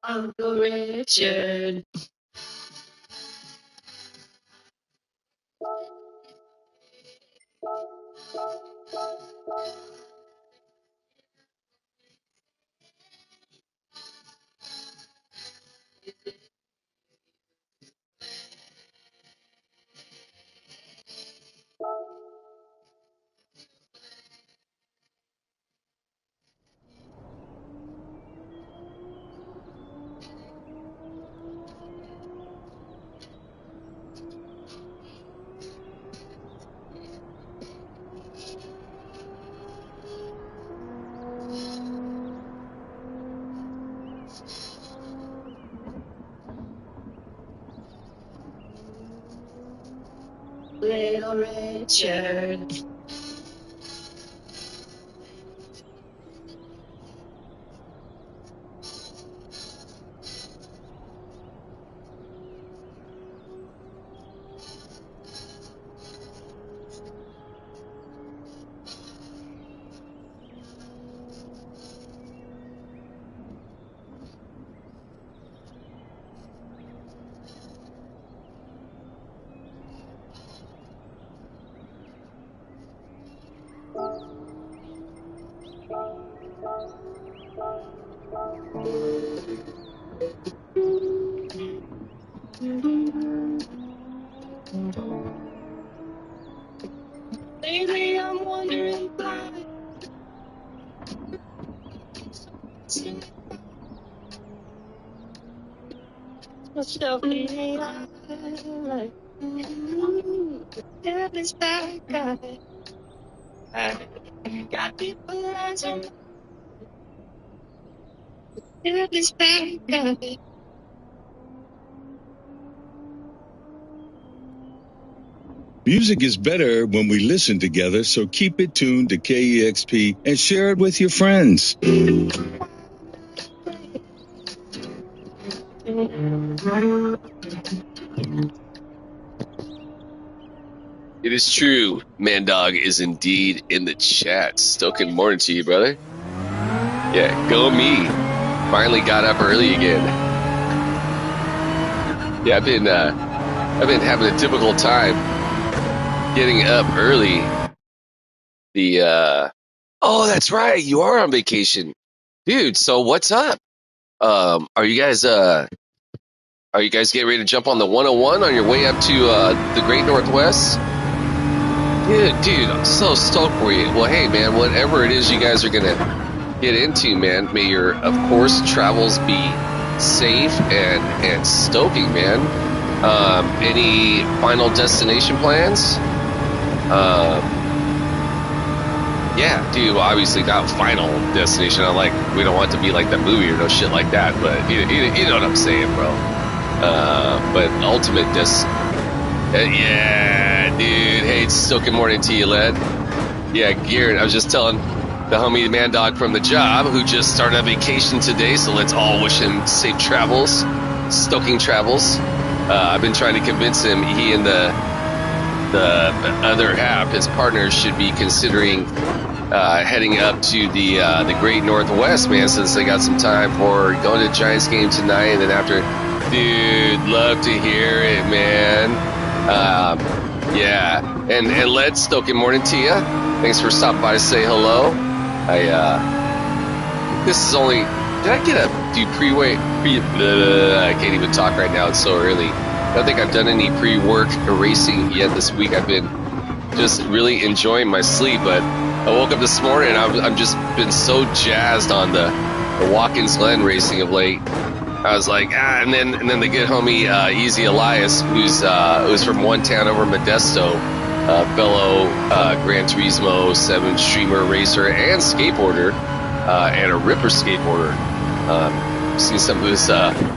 Uncle Richard. Little Richard. Lately I'm wondering why. Myself in like this bad guy. I got people asking this bad guy. Music is better when we listen together, so keep it tuned to KEXP and share it with your friends. It is true. Man Dog is indeed in the chat. Stoking morning to you, brother. Yeah, go me. Finally got up early again. Yeah, I've been having a difficult time getting up early. Oh, that's right. You are on vacation, dude. So what's up? Are you guys getting ready to jump on the 101 on your way up to the Great Northwest? Dude, I'm so stoked for you. Well, hey, man, whatever it is you guys are going to get into, man, may your, of course, travels be safe and stoking, man. Any final destination plans? Yeah, dude, obviously not final destination. We don't want it to be like that movie or no shit like that, but you know what I'm saying, bro. But ultimate yeah, dude. Hey, it's stoking morning to you, lad. Yeah, Garrett, I was just telling the homie Man Dog from the job who just started a vacation today, so let's all wish him safe travels, stoking travels. I've been trying to convince him he and the other half, his partners, should be considering heading up to the Great Northwest, man, since they got some time for going to the Giants game tonight, and then after, dude, love to hear it, man. Yeah, and let's stoking morning to you. Thanks for stopping by to say hello. This is only, did I get I can't even talk right now. It's so early. I don't think I've done any pre-work racing yet this week. I've been just really enjoying my sleep, but I woke up this morning and I'm just been so jazzed on the Watkins Glen racing of late. I was like, and then the good homie Easy Elias, who's from one town over Modesto, fellow Gran Turismo 7 streamer, racer, and skateboarder, and a ripper skateboarder. Seen some of his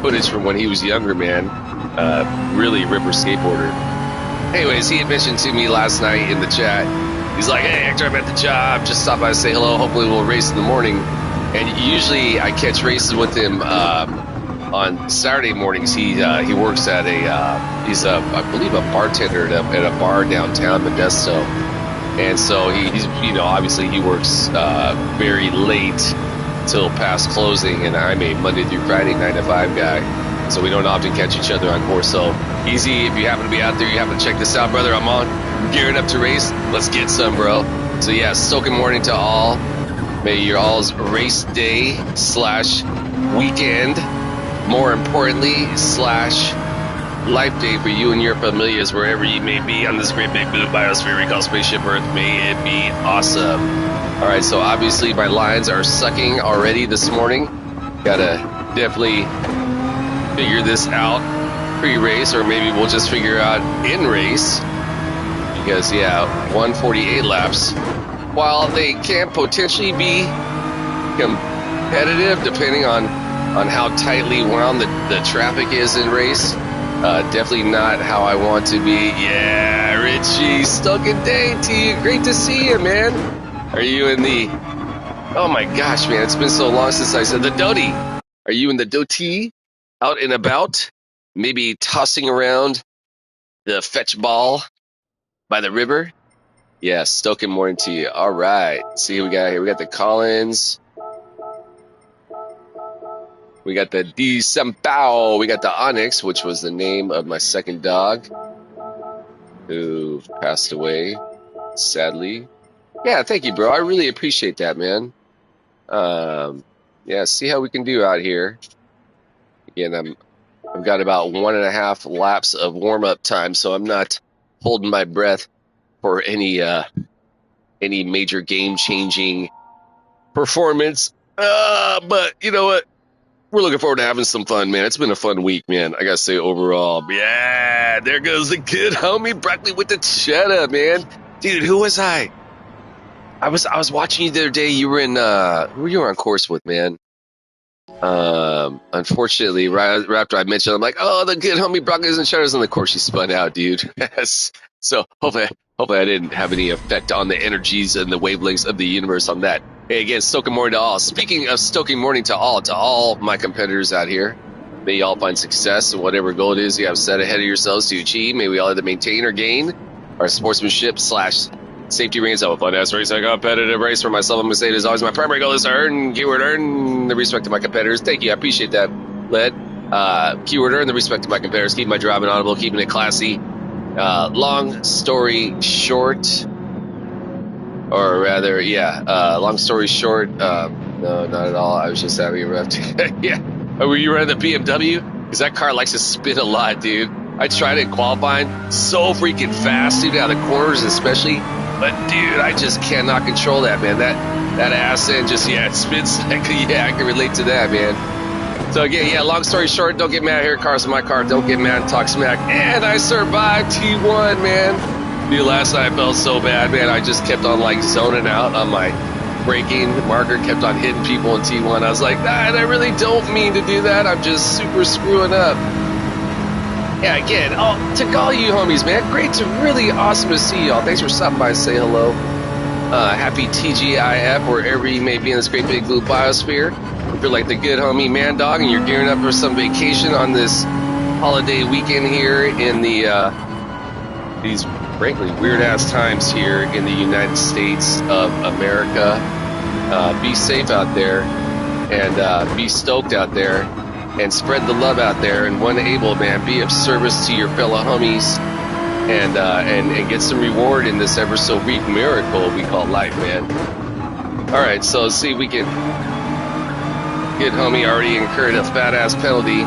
footage from when he was younger, man. Really ripper skateboarder. Anyways, he had mentioned to me last night in the chat, he's like, hey, Hector, I'm at the job, just stop by to say hello, hopefully we'll race in the morning. And usually I catch races with him on Saturday mornings. He works at he's I believe a bartender at a bar downtown Modesto, and so he's obviously he works very late till past closing, and I'm a Monday through Friday 9 to 5 guy. So we don't often catch each other on course. So easy, if you happen to be out there, you happen to check this out, brother. I'm on, gearing up to race. Let's get some, bro. So yeah, stoking morning to all. May your all's race day / weekend, more importantly, / life day for you and your familias, wherever you may be on this great big blue biosphere we call Spaceship Earth. May it be awesome. All right, so obviously my lines are sucking already this morning. Gotta definitely figure this out pre-race, or maybe we'll just figure out in race, because yeah, 148 laps, while they can potentially be competitive depending on how tightly wound the traffic is in race, definitely not how I want to be. Yeah, Richie, stoking day to you. Great to see you, man. Are you in the, oh my gosh, man, it's been so long since I said the Doty. Are you in the Doty? Out and about, maybe tossing around the fetch ball by the river? Yeah, stoking morning to you. All right. See what we got here. We got the Collins. We got the Di Sampao. We got the Onyx, which was the name of my second dog who passed away, sadly. Yeah, thank you, bro. I really appreciate that, man. Yeah, see how we can do out here. Again, I've got about 1.5 laps of warm-up time, so I'm not holding my breath for any major game-changing performance. But you know what? We're looking forward to having some fun, man. It's been a fun week, man. I gotta say overall. Yeah, there goes the good homie Broccoli with the cheddar, man. Dude, who was I? I was watching you the other day. You were in who you were on course with, man? Unfortunately, right after I mentioned, I'm like, oh, the good homie Broncos and Cheddars, and of course she spun out, dude. So hopefully I didn't have any effect on the energies and the wavelengths of the universe on that. Hey, again, stoking morning to all. Speaking of stoking morning to all my competitors out here, may you all find success in whatever goal it is you have set ahead of yourselves to achieve. May we all either maintain or gain our sportsmanship / safety reigns of a fun-ass race, a competitive race for myself. I'm going to say it is always my primary goal is to earn the respect of my competitors. Thank you. I appreciate that, Led. Keyword earn the respect of my competitors. Keep my driving audible, keeping it classy. Long story short, or rather, long story short, no, not at all. I was just having a rough yeah. Oh, were you running the BMW? Because that car likes to spin a lot, dude. I tried it in qualifying so freaking fast, dude, out of the corners especially. But, dude, I just cannot control that, man. That ass end just, it spins like, yeah, I can relate to that, man. So, again, long story short, don't get mad here. Car's my car. Don't get mad and talk smack. And I survived T1, man. Dude, last night I felt so bad, man. I just kept on, zoning out on my braking. Marker kept on hitting people in T1. I was like, and I really don't mean to do that. I'm just super screwing up. Yeah, again, to all you homies, man, great to really awesome to see y'all. Thanks for stopping by and say hello. Happy TGIF wherever you may be in this great big blue biosphere. If you're like the good homie man dog and you're gearing up for some vacation on this holiday weekend here in these frankly weird ass times here in the United States of America, be safe out there and be stoked out there. And spread the love out there, and when able, man, be of service to your fellow homies, and get some reward in this ever so brief miracle we call life, man. All right, so let's see if we can. Good homie already incurred a fat ass penalty.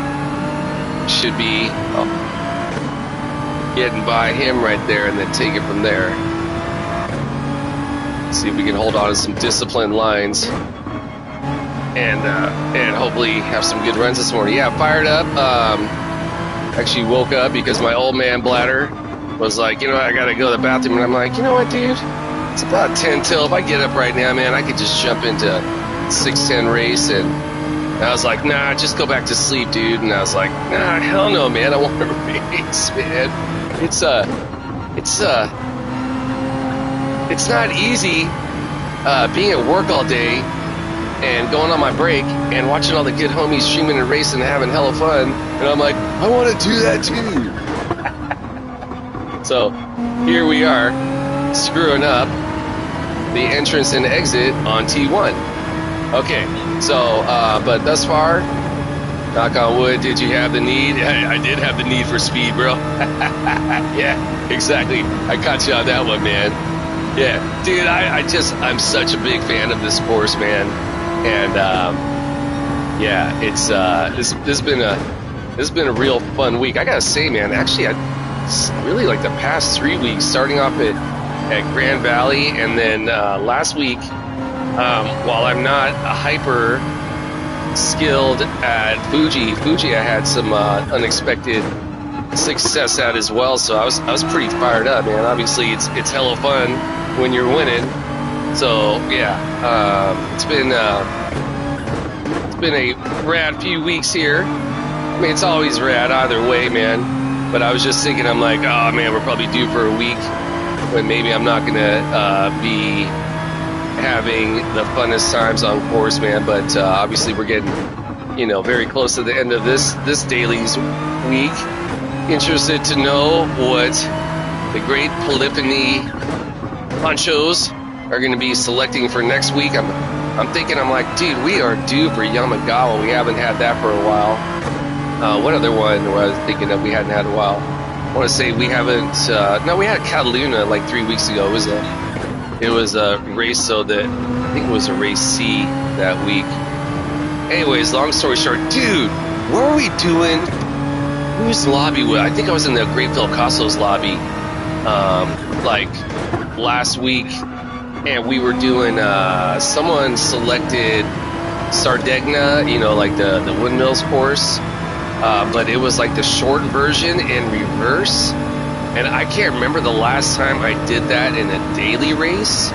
Should be getting by him right there, and then take it from there. See if we can hold on to some disciplined lines. And hopefully have some good runs this morning. Yeah, fired up. Actually woke up because my old man bladder was like, I gotta go to the bathroom. And I'm like, you know what, dude? It's about 10 till. If I get up right now, man, I could just jump into 6:10 race. And I was like, nah, just go back to sleep, dude. And I was like, nah, hell no, man. I want to race, man. It's not easy being at work all day and going on my break and watching all the good homies streaming and racing and having hella fun. And I'm like, I want to do that too. So here we are, screwing up the entrance and exit on T1. Okay, So, but thus far, knock on wood, did you have the need? I did have the need for speed, bro. Yeah, exactly. I caught you on that one, man. Yeah, dude, I'm such a big fan of this course, man. And, yeah, it's, this has been a real fun week. I gotta say, man, actually, I really like the past 3 weeks, starting off at Grand Valley, and then, last week, while I'm not a hyper skilled at Fuji, I had some, unexpected success at as well. So I was pretty fired up, man. Obviously it's hella fun when you're winning. So yeah, it's been a rad few weeks here. I mean, it's always rad either way, man. But I was just thinking, I'm like, oh man, we're probably due for a week when maybe I'm not gonna be having the funnest times on course, man. But obviously we're getting, very close to the end of this dailies week. Interested to know what the great Polyphony honchos are going to be selecting for next week. I'm thinking, I'm like, dude, we are due for Yamagawa. We haven't had that for a while. What other one was I was thinking that we hadn't had in a while? I want to say we haven't. No, we had Cataluna like 3 weeks ago. It was a race, so that I think it was a race C that week. Anyways, long story short, dude, what are we doing? Whose lobby? I think I was in the Great Phil Costos lobby, like last week, and we were doing. Someone selected Sardegna, like the windmills course, but it was like the short version in reverse, and I can't remember the last time I did that in a daily race.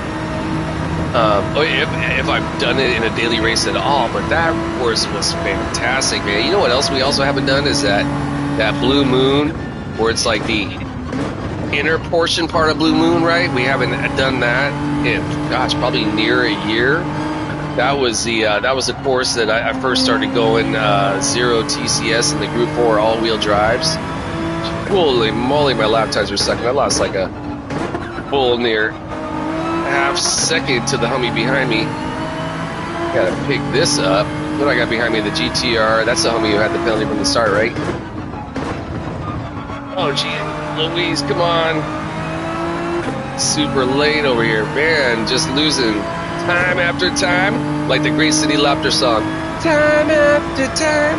If I've done it in a daily race at all, but that course was fantastic, man. You know what else we also haven't done is that Blue Moon, where it's like the inner portion part of Blue Moon, right? We haven't done that in, gosh, probably near a year. That was the course that I first started going, 0 TCS in the Group 4 all-wheel drives. Holy moly, my lap times were sucking. I lost like a full near half second to the homie behind me. Gotta pick this up. What I got behind me? The GTR. That's the homie who had the penalty from the start, right? Oh, gee, Louise, come on. Super late over here. Man, just losing time after time. Like the Great City Laughter song. Time after time.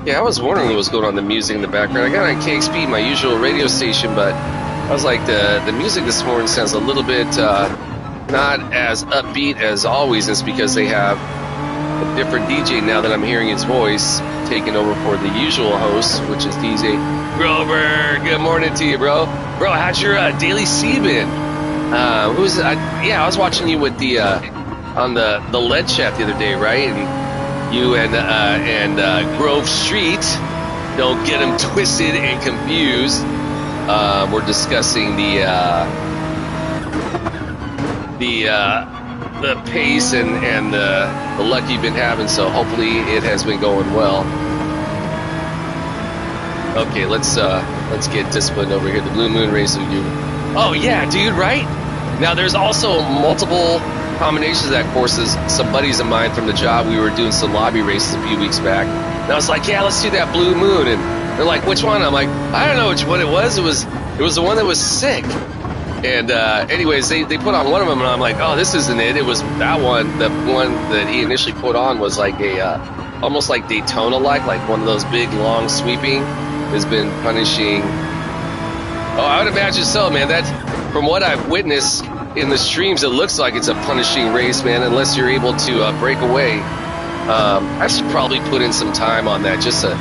Yeah, I was wondering what was going on, the music in the background. I got on KXP, my usual radio station, but I was like, the music this morning sounds a little bit not as upbeat as always. It's because they have a different DJ now that I'm hearing his voice taking over for the usual host, which is DJ Grover. Good morning to you, bro. Bro, how's your daily C been? I was watching you with the on the lead chat the other day, right? And you and Grove Street, don't get them twisted and confused. We're discussing the pace and the luck you've been having, so hopefully it has been going well. Okay, let's get disciplined over here. The Blue Moon race with you. Oh yeah, dude, right? Now there's also multiple combinations of that courses. Some buddies of mine from the job, we were doing some lobby races a few weeks back, and I was like, yeah, let's do that Blue Moon, and they're like, which one? I'm like, I don't know which one it was. It was the one that was sick. And anyways, they put on one of them, and I'm like, oh, this isn't it. It was that one. The one that he initially put on was like a almost like Daytona-like one of those big, long, sweeping. Has been punishing. Oh, I would imagine so, man. That, from what I've witnessed in the streams, it looks like it's a punishing race, man, unless you're able to break away. I should probably put in some time on that just to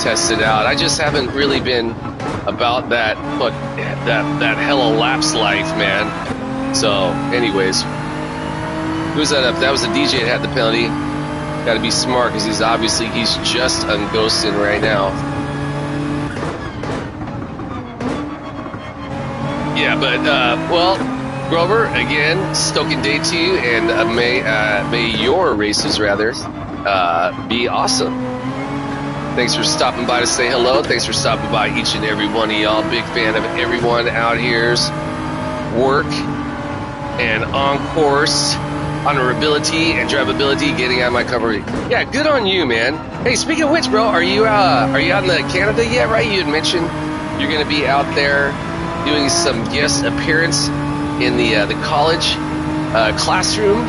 test it out. I just haven't really been about that hella laps life, man. So, anyways, who's that up? That was the DJ that had the penalty. Got to be smart because he's just unghosting right now. Yeah, but well, Grover, again, stoking day to you, and may your races rather be awesome. Thanks for stopping by to say hello. Thanks for stopping by, each and every one of y'all. Big fan of everyone out here's work and on course honorability and drivability, getting out of my cover. Yeah, good on you, man. Hey, speaking of which, bro, are you out in the Canada yet? Right? You had mentioned you're going to be out there doing some guest appearance in the college classroom,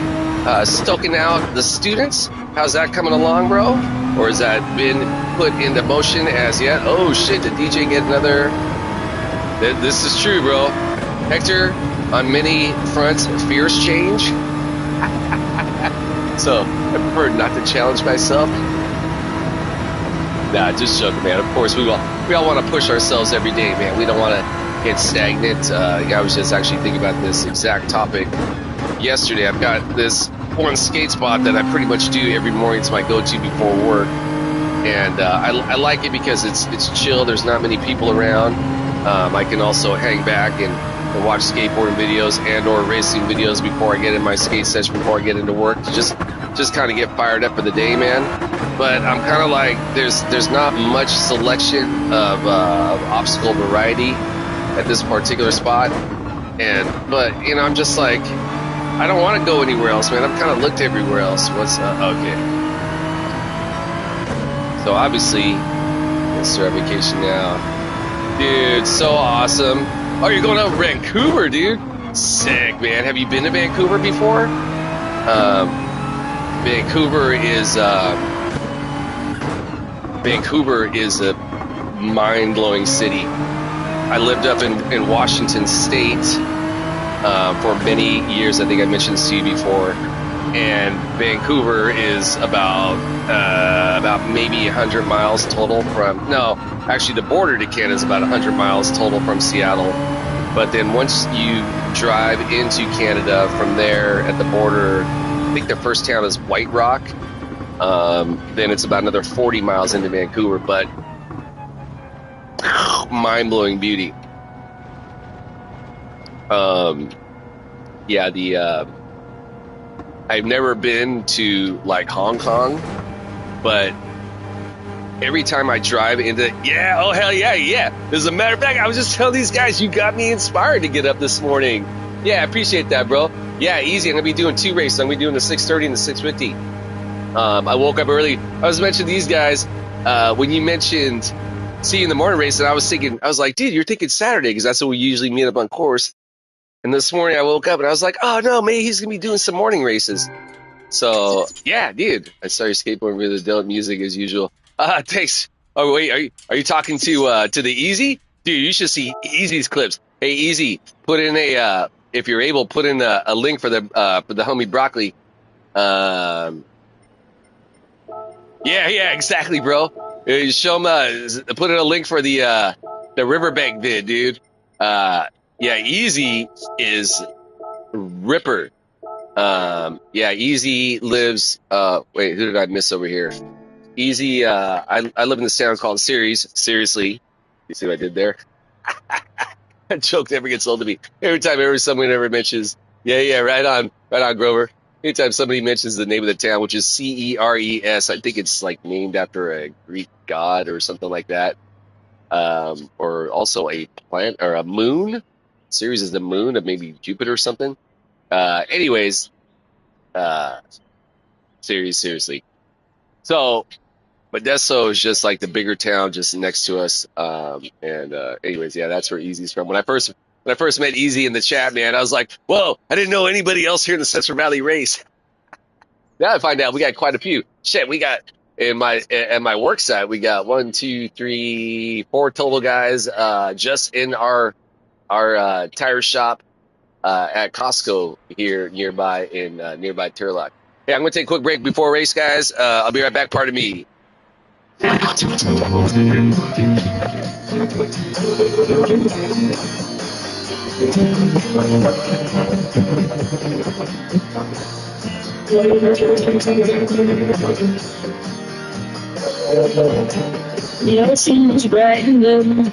stoking out the students. How's that coming along, bro? Or has that been put into motion as yet? Oh shit! Did DJ get another? This is true, bro. Hector, on many fronts, fears change. So I prefer not to challenge myself. Nah, just joking, man. Of course, we all want to push ourselves every day, man. We don't want to get stagnant. I was just actually thinking about this exact topic yesterday. I've got this one skate spot that I pretty much do every morning. It's my go-to before work, and I like it because it's chill. There's not many people around. I can also hang back and watch skateboarding videos and or racing videos before I get in my skate session, before I get into work, to just kind of get fired up for the day, man. But I'm kind of like, there's not much selection of obstacle variety at this particular spot, but you know, I'm just like, I don't want to go anywhere else, man. I've kind of looked everywhere else. Okay? So obviously, let's start vacation now, dude. So awesome. Oh, you're going out to Vancouver, dude. Sick, man. Have you been to Vancouver before? Vancouver is a mind-blowing city. I lived up in Washington State for many years. I think I mentioned this to you before. And Vancouver is about maybe 100 miles total from. No, actually, the border to Canada is about 100 miles total from Seattle. But then once you drive into Canada from there at the border, I think the first town is White Rock. Then it's about another 40 miles into Vancouver. But mind-blowing beauty. I've never been to like Hong Kong, but every time I drive into, oh hell yeah. As a matter of fact, I was just telling these guys, you got me inspired to get up this morning. Yeah, I appreciate that, bro. Yeah, easy. I'm gonna be doing 2 races. I'm gonna be doing the 6:30 and the 6:50. I woke up early. I was mentioning these guys when you mentioned see you in the morning race, and I was like, dude, you're thinking Saturday because that's when we usually meet up on course. And this morning I woke up and I was like, oh no, maybe he's gonna be doing some morning races. So yeah, dude, I saw your skateboarding with adult music as usual. Thanks. Oh wait, are you talking to the Easy? Dude, you should see Easy's clips. Hey Easy, put in if you're able, put in a link for the homie Broccoli. Yeah, exactly, bro. Show him. Put in a link for the Riverbank vid, dude. Yeah, Easy is ripper. Easy lives. Wait, who did I miss over here? Easy. I live in this town called Ceres. Seriously, you see what I did there? That joke never gets old to me. Every time someone ever mentions, right on, Grover. Anytime somebody mentions the name of the town, which is Ceres, I think it's like named after a Greek god or something like that, or also a planet or a moon. Ceres is the moon of maybe Jupiter or something. Anyways, seriously. So, Modesto is just like the bigger town just next to us. Anyways, yeah, that's where Easy's from. When I first met Easy in the chat, man, I was like, whoa, I didn't know anybody else here in the Central Valley race. Now I find out we got quite a few. Shit, we got at my work site, we got 1, 2, 3, 4 total guys, just in our tire shop, at Costco here nearby in nearby Turlock. Hey, I'm going to take a quick break before race, guys. I'll be right back. Pardon me. The ocean's bright and blue,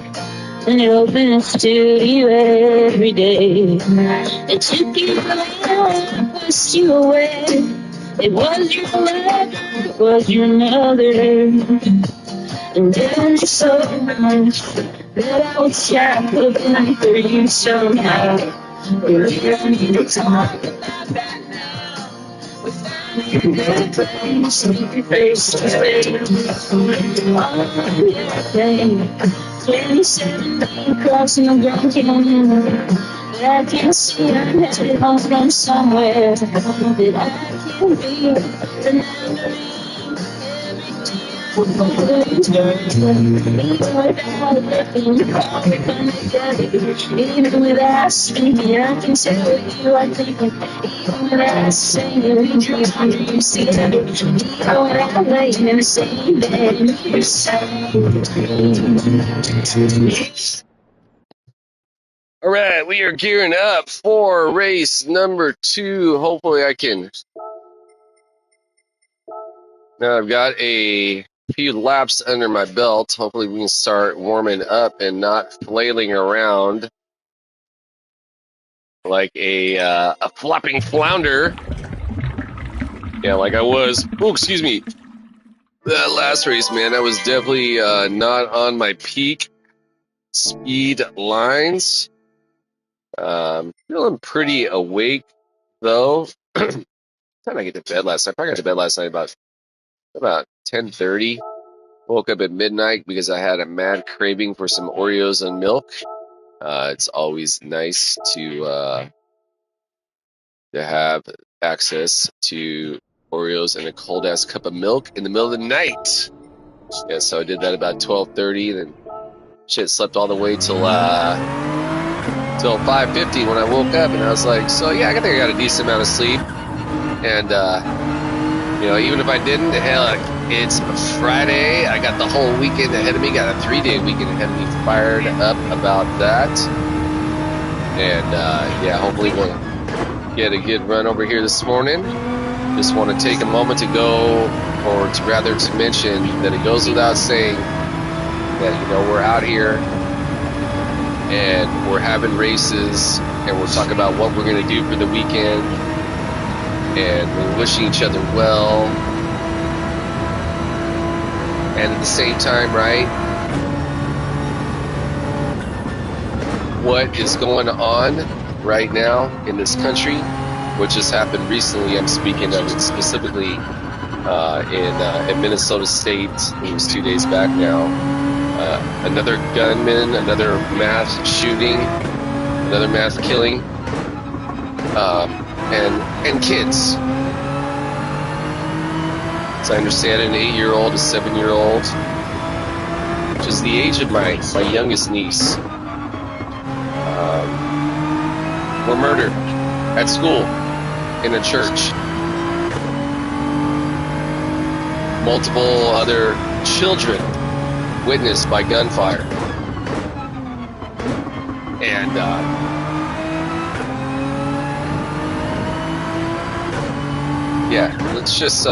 and you open a studio every day. It took you away, pushed you away. It was your life, it was your mother. And there's so much that I would shackle for you somehow. We're here to talk about that now. Face to face. Oh, yeah. 27 crossing the Grand Canyon. But I can see I'm headed home from somewhere that I can be. Remembering even without speaking, I can tell what you are thinking. Even without saying, we dreams together. Even without waiting and saying that you're so. All right, we are gearing up for race number 2. Hopefully I can. Now I've got a few laps under my belt. Hopefully we can start warming up and not flailing around like a flopping flounder. Yeah, like I was. Oh, excuse me. That last race, man, I was definitely not on my peak speed lines. Feeling pretty awake though. Time I get to bed last night. I probably got to bed last night about 10:30. Woke up at midnight because I had a mad craving for some Oreos and milk. It's always nice to have access to Oreos and a cold ass cup of milk in the middle of the night. Yeah, so I did that about 12:30, then shit slept all the way till 5:50 when I woke up, and I was like, so yeah, I think I got a decent amount of sleep. And even if I didn't, hell, it's Friday. I got the whole weekend ahead of me. Got a 3-day weekend ahead of me. Fired up about that. And hopefully we'll get a good run over here this morning. Just want to take a moment to go, or to rather to mention that it goes without saying that we're out here and we're having races and we're talking about what we're going to do for the weekend. And we're wishing each other well. And at the same time, right, what is going on right now in this country, which has happened recently, I'm speaking of it specifically in Minnesota State. It was 2 days back now. Another gunman, another mass shooting, another mass killing. And kids. As I understand it, an 8-year-old, a 7-year-old, which is the age of my youngest niece, were murdered at school, in a church. Multiple other children witnessed by gunfire. And let's just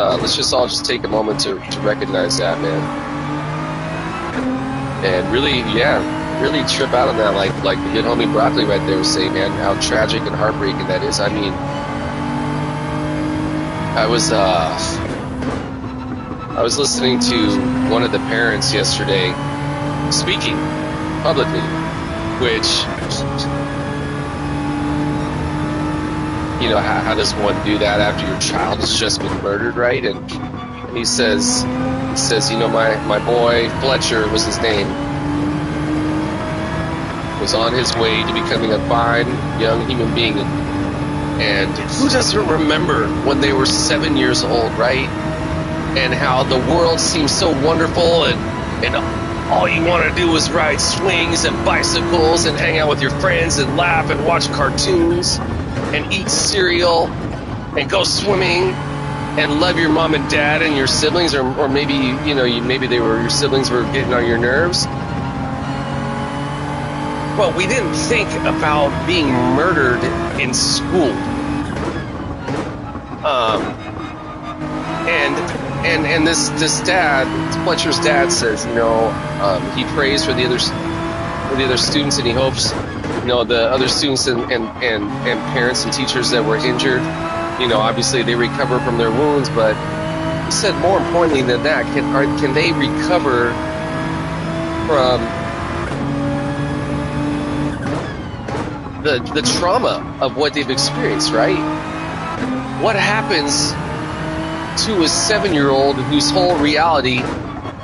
all just take a moment to recognize that, man, and really trip out on that, like the good homie Broccoli right there was saying, man, how tragic and heartbreaking that is. I mean, I was listening to one of the parents yesterday speaking publicly, which, how does one do that after your child has just been murdered, right? And he says, my boy Fletcher was his name, was on his way to becoming a fine young human being. And who doesn't remember when they were 7 years old, right? And how the world seemed so wonderful, and all you want to do was ride swings and bicycles and hang out with your friends and laugh and watch cartoons and eat cereal and go swimming and love your mom and dad and your siblings, or maybe your siblings were getting on your nerves. But we didn't think about being murdered in school. And this dad, Fletcher's dad, says, he prays for the other students, and he hopes, the other students and parents and teachers that were injured, obviously they recover from their wounds. But he said, more importantly than that, can they recover from the trauma of what they've experienced, right? what happens to a 7-year-old whose whole reality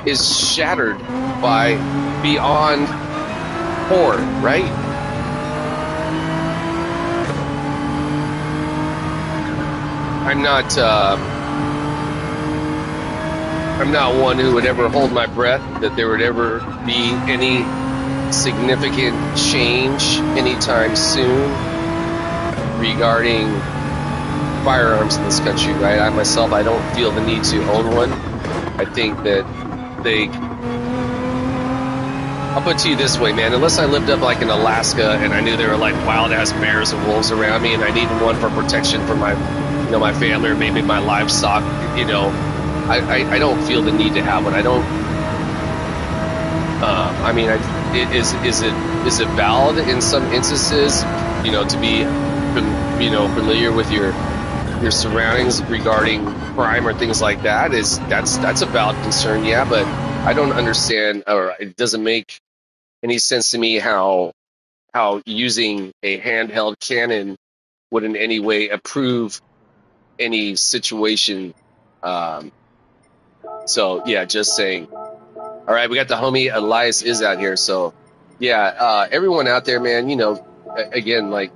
is shattered by beyond horror, right? I'm not one who would ever hold my breath that there would ever be any significant change anytime soon regarding firearms in this country, right? I myself, I don't feel the need to own one. I think that I'll put it to you this way, man, unless I lived up like in Alaska and I knew there were like wild ass bears and wolves around me and I needed one for protection for my, my family or maybe my livestock, I don't feel the need to have one. I don't, is it valid in some instances, to be, familiar with your surroundings regarding crime or things like that? That's a valid concern, yeah, but I don't understand, or it doesn't make any sense to me how using a handheld cannon would in any way approve any situation. So yeah, just saying. All right, we got the homie Elias is out here. So yeah, everyone out there, man, again, like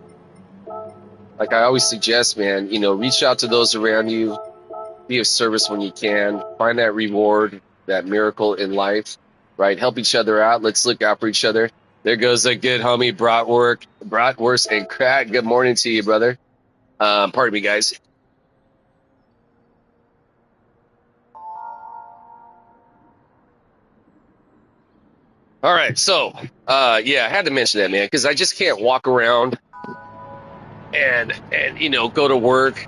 I always suggest, man, reach out to those around you, be of service when you can, find that reward, that miracle in life, right? Help each other out. Let's look out for each other. There goes a good homie, Bratwurst and Crack. Good morning to you, brother. Pardon me, guys. All right, so yeah, I had to mention that, man, because I just can't walk around and go to work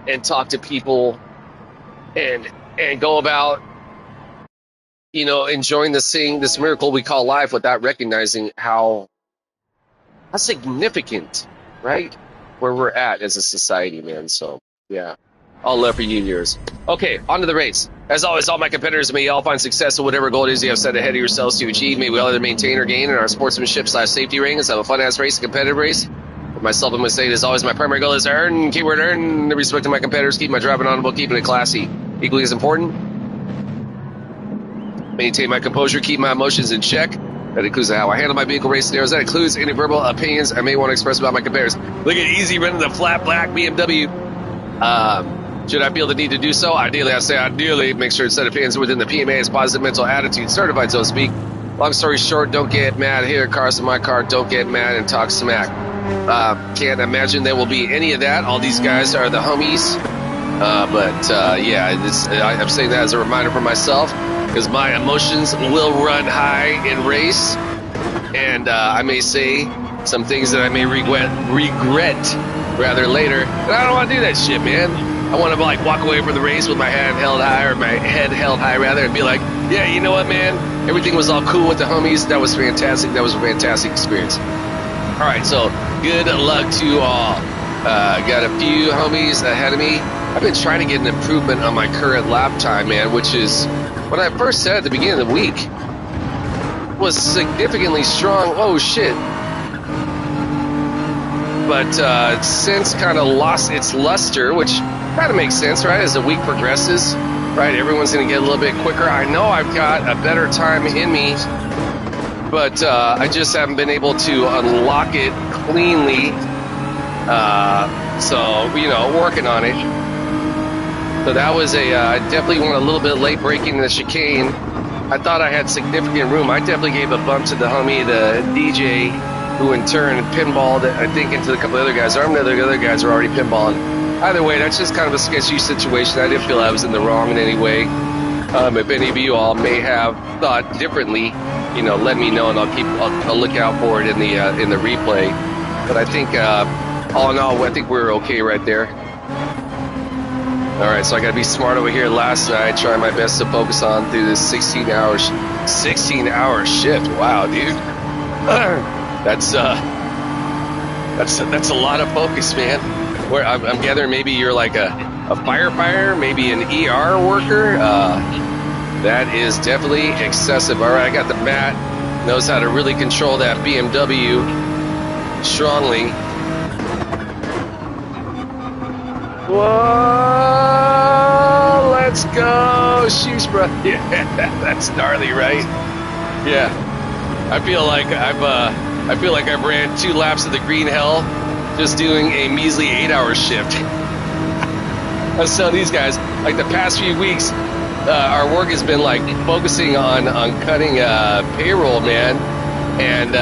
and talk to people and go about enjoying this miracle we call life without recognizing how significant, right, where we're at as a society, man. So yeah, all love for you and yours. Okay, on to the race. As always, all my competitors, may you all find success in whatever goal it is you have set ahead of yourselves to achieve. May we all either maintain or gain in our sportsmanship/safety ratings. Have a fun-ass race, a competitive race. For myself, I'm going to say it as always, my primary goal is to earn, keyword earn, the respect of my competitors, keep my driving honorable, keeping it classy. Equally as important, maintain my composure, keep my emotions in check. That includes how I handle my vehicle race scenarios. That includes any verbal opinions I may want to express about my competitors. Look at Easy running the flat black BMW. Should I feel the need to do so? Ideally, I say ideally, make sure it's set opinions within the PMA as positive mental attitude, certified, so to speak. Long story short, don't get mad. Here, cars in my car, don't get mad and talk smack. Can't imagine there will be any of that. All these guys are the homies. Yeah, I'm saying that as a reminder for myself, because my emotions will run high in race, and I may say some things that I may regret rather later. And I don't want to do that shit, man. I want to walk away from the race with my head held high, and be like, yeah, you know what, man? Everything was all cool with the homies. That was fantastic. That was a fantastic experience. All right, so good luck to you all. Got a few homies ahead of me. I've been trying to get an improvement on my current lap time, man, which is what I first said at the beginning of the week was significantly strong. Oh, shit. But since kind of lost its luster, which kind of makes sense, right? As the week progresses, right? Everyone's going to get a little bit quicker. I know I've got a better time in me, but I just haven't been able to unlock it cleanly. So, working on it. So that was I definitely went a little bit late braking the chicane. I thought I had significant room. I definitely gave a bump to the homie, the DJ, who in turn pinballed, I think, into a couple of other guys. Or the other guys were already pinballing. Either way, that's just kind of a sketchy situation. I didn't feel I was in the wrong in any way. If any of you all may have thought differently, let me know, and I'll look out for it in the replay. But I think, all in all, I think we're okay right there. All right, so I got to be smart over here. Last night, trying my best to focus on through this 16-hour shift. Wow, dude, that's a lot of focus, man. Where I'm gathering, maybe you're like a firefighter, maybe an ER worker. That is definitely excessive. All right, I got the Matt, knows how to really control that BMW strongly. Whoa, let's go. Sheesh, bro. Yeah, that's gnarly, right? Yeah. I feel like I've ran 2 laps of the green hell just doing a measly 8-hour shift. I was telling these guys, like the past few weeks, our work has been like focusing on cutting payroll, man, and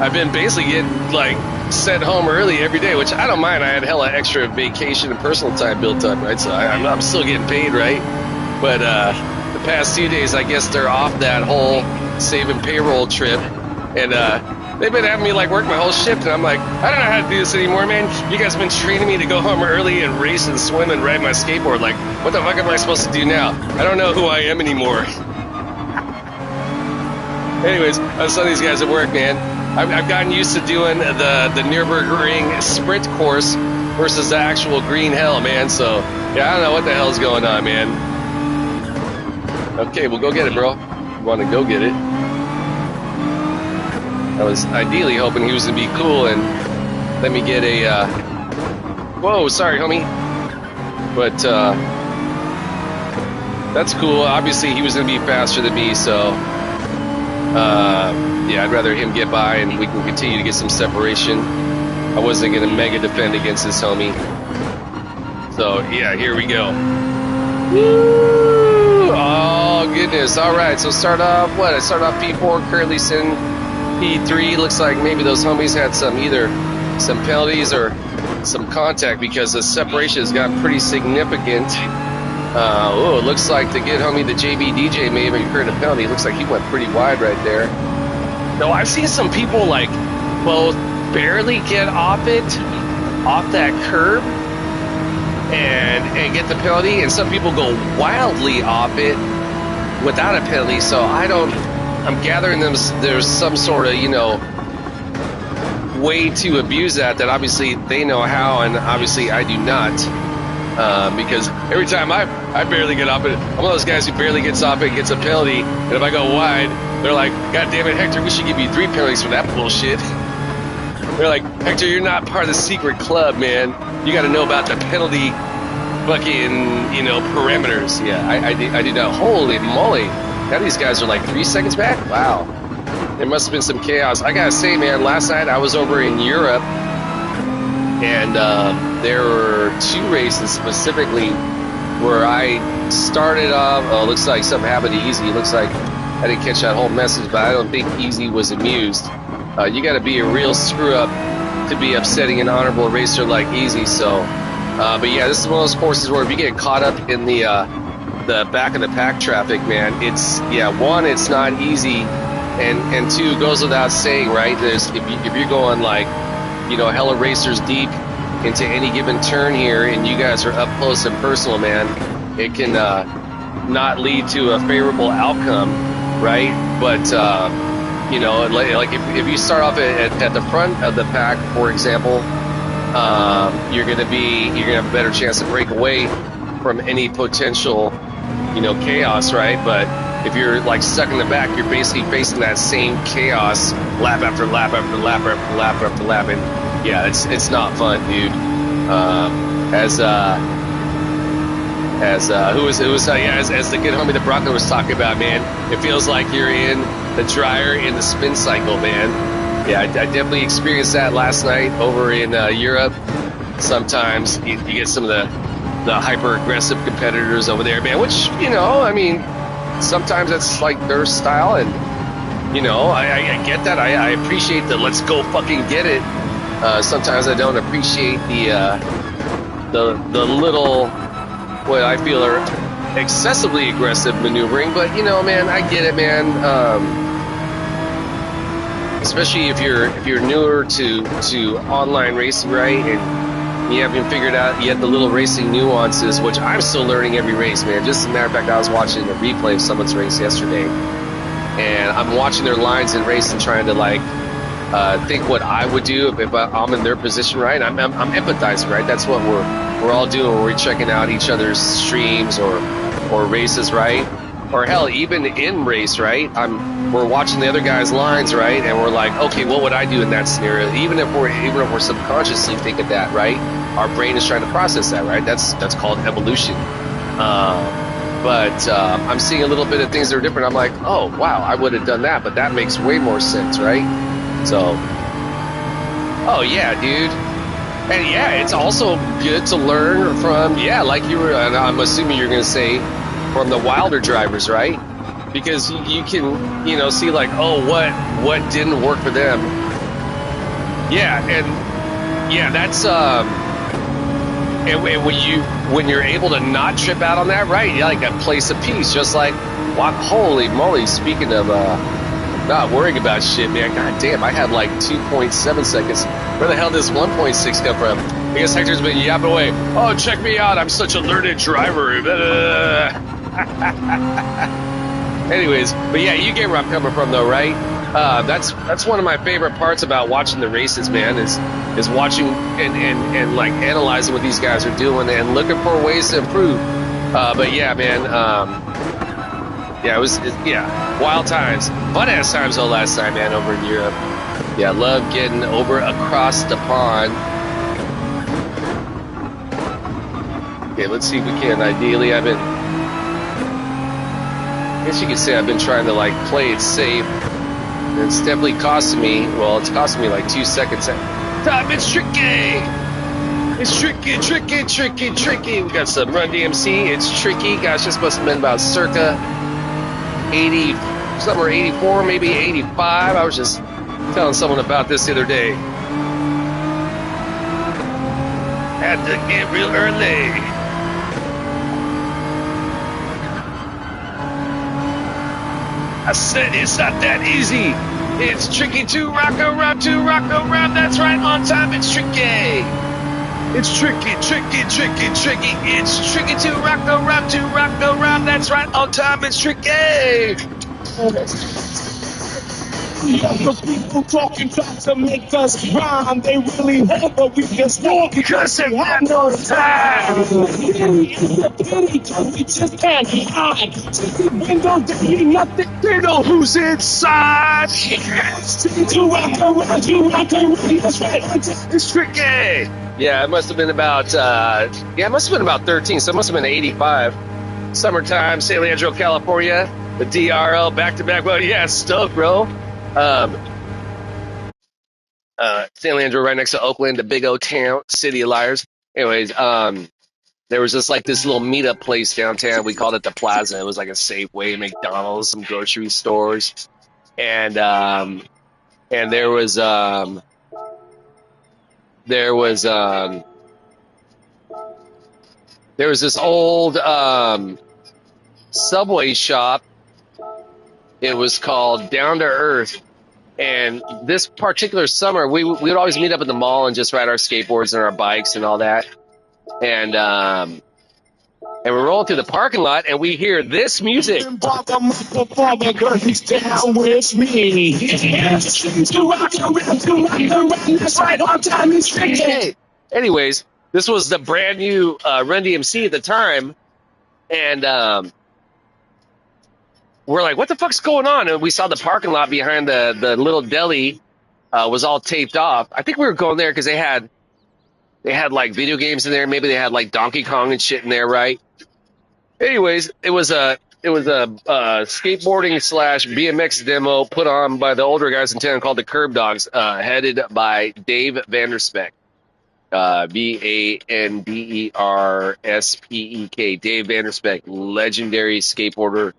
I've been basically getting like sent home early every day, which I don't mind. I had hella extra vacation and personal time built up, right? So I'm still getting paid, right? But the past 2 days, I guess they're off that whole saving payroll trip, and they've been having me like work my whole shift, and I'm like, I don't know how to do this anymore, man. You guys have been training me to go home early and race and swim and ride my skateboard. Like, what the fuck am I supposed to do now? I don't know who I am anymore. Anyways, I was telling these guys at work, man, I've gotten used to doing the Nürburgring sprint course versus the actual green hell, man. So, yeah, I don't know what the hell's going on, man. Okay, well, go get it, bro. You want to go get it. I was ideally hoping he was going to be cool and let me get a, whoa, sorry, homie. But, that's cool. Obviously, he was going to be faster than me, so, yeah, I'd rather him get by and we can continue to get some separation. I wasn't going to mega defend against this homie. So, yeah, here we go. Woo! Oh, goodness. All right, so start off, what? I start off P4, currently sitting P3. Looks like maybe those homies had either some penalties or some contact because the separation has gotten pretty significant. Oh, it looks like the good homie, the JB DJ, may have incurred a penalty. It looks like he went pretty wide right there. No, I've seen some people like both barely get off that curb and get the penalty, and some people go wildly off it without a penalty. So I'm gathering there's some sort of, way to abuse that obviously they know how, and obviously I do not. Because every time I barely get off it, I'm one of those guys who barely gets off it, gets a penalty, and if I go wide, they're like, God damn it, Hector, we should give you 3 penalties for that bullshit. They're like, Hector, you're not part of the secret club, man. You got to know about the penalty fucking, parameters. Yeah, I do not. Holy moly. Now these guys are like 3 seconds back? Wow. There must have been some chaos. I gotta say, man, last night I was over in Europe, and there were 2 races specifically where I started off. Oh, looks like something happened to Easy. Looks like I didn't catch that whole message, but I don't think Easy was amused. You got to be a real screw up to be upsetting an honorable racer like Easy. So, but yeah, this is one of those courses where if you get caught up in the back of the pack traffic, man, it's not easy, and 2, goes without saying, right? There's if you're going like, hella racers deep into any given turn here, and you guys are up close and personal, man, it can not lead to a favorable outcome, right? But like if you start off at the front of the pack, for example, you're gonna have a better chance to break away from any potential, chaos, right? But if you're like stuck in the back, you're basically facing that same chaos lap after lap after lap after lap after lap, and yeah, it's not fun, dude. As the good homie the Bronco was talking about, man, it feels like you're in the dryer in the spin cycle, man. Yeah, I definitely experienced that last night over in Europe. Sometimes you get some of the hyper aggressive competitors over there, man, which, sometimes that's like their style, and I get that. I appreciate the let's go fucking get it. Sometimes I don't appreciate the little, what I feel are excessively aggressive maneuvering, but man, I get it, man. Especially if you're newer to online racing, right, and you haven't figured out yet the little racing nuances, which I'm still learning every race, man. Just as a matter of fact, I was watching a replay of someone's race yesterday, and I'm watching their lines in race and trying to think what I would do if I'm in their position, right? I'm empathizing, right? That's what we're all doing when we're checking out each other's streams or races, right? or hell, even in race, right? We're watching the other guy's lines, right? And we're like, okay, what would I do in that scenario? Even if we're subconsciously thinking that, right? Our brain is trying to process that, right? That's called evolution. But I'm seeing a little bit of things that are different. I'm like, oh wow, I would have done that, but that makes way more sense, right? So, oh yeah, dude. And yeah, it's also good to learn from, like you were, and I'm assuming you're going to say, from the wilder drivers, right? Because you can, see like, oh, what didn't work for them. Yeah, and yeah, that's and when you're able to not trip out on that, right? Yeah, like a place of peace, just like, wow, holy moly! Speaking of not worrying about shit, man. God damn, I had like 2.7 seconds. Where the hell did this 1.6 come from? I guess Hector's been yapping away. Oh, check me out! I'm such a learned driver. Anyways, but yeah, you get where I'm coming from, though, right? That's one of my favorite parts about watching the races, man. Is watching and like analyzing what these guys are doing and looking for ways to improve. But yeah, man. Yeah, it was wild times, fun ass times though last time, man, over in Europe. Yeah, I love getting over across the pond. Okay, let's see if we can. Ideally, I guess you could say I've been trying to like play it safe. And it's definitely costing me. Well, it's costing me like 2 seconds. Time, it's tricky. It's tricky, tricky, tricky, tricky. We got some Run DMC. It's tricky. Gosh, this must have been about circa 80, somewhere 84, maybe 85. I was just telling someone about this the other day. Had to get real early. I said it's not that easy. It's tricky to rock around, that's right, on time, it's tricky. It's tricky, tricky, tricky, tricky. It's tricky to rock around, that's right, on time, it's tricky. Younger people talking try to make us rhyme. They really hope, but we just walk because they have no time. We just can't hide. The window, there ain't nothing. They know who's inside. To rock around, that's right. It's tricky. Yeah, it must have been about 13. So it must have been 85. Summertime, San Leandro, California. The DRL back-to-back. Well, yeah, stoked, bro. San Leandro right next to Oakland, the big old town, city of liars. Anyways, there was just like this little meetup place downtown. We called it the Plaza. It was like a Safeway, McDonald's, some grocery stores, and there was this old Subway shop. It was called Down to Earth. And this particular summer, we would always meet up at the mall and just ride our skateboards and our bikes and all that. And we're rolling through the parking lot, and we hear this music. Hey. Anyways, this was the brand new Run DMC at the time, and we're like, what the fuck's going on? And we saw the parking lot behind the little deli was all taped off. I think we were going there because they had like video games in there. Maybe they had like Donkey Kong and shit in there, right? Anyways, it was a skateboarding / BMX demo put on by the older guys in town called the Curb Dogs, headed by Dave Vanderspek. Vanderspek. Dave Vanderspek, legendary skateboarder,